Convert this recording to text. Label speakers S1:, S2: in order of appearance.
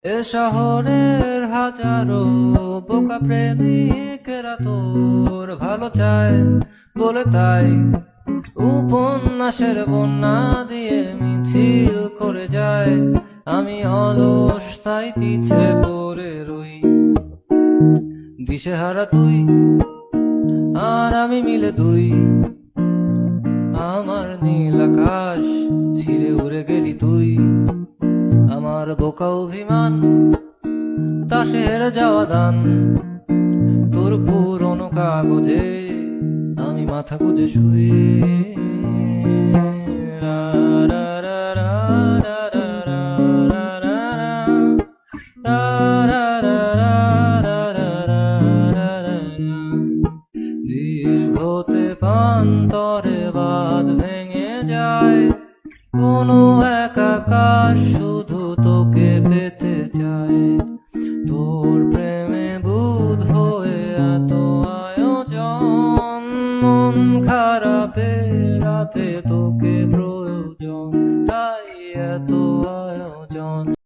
S1: এ শহরের হাজারো বোকা প্রেমিকেরা তোর ভালো চায় বলে তাই উপন্যাসের বন্যা দিয়ে মিছিল করে যায়। আমি অলস তাই পিছে পড়ে রই, দিশেহারা তুই আর আমি মিলে দুই। আমার নীল আকাশ ছিঁড়ে উড়ে গেলি তুই, আমার বোকা অভিমান তাসে হেরে যাওয়া দান। তোর পুরনো কাগজে আমি মাথা গুজে শুই। রা রা রা রা রা রা রা রা রা রা রা রা রা রা রা রা। দীর্ঘতে প্রান্তরে বাঁধ ভেঙে যায়, কোনো এক আকাশ শুধু তোকে পেতে চায়। তোর প্রেমে বুধ হয়ে এত আয়োজন, মন খারাপের রাতে তোকে প্রয়োজন, তাই এত আয়োজন।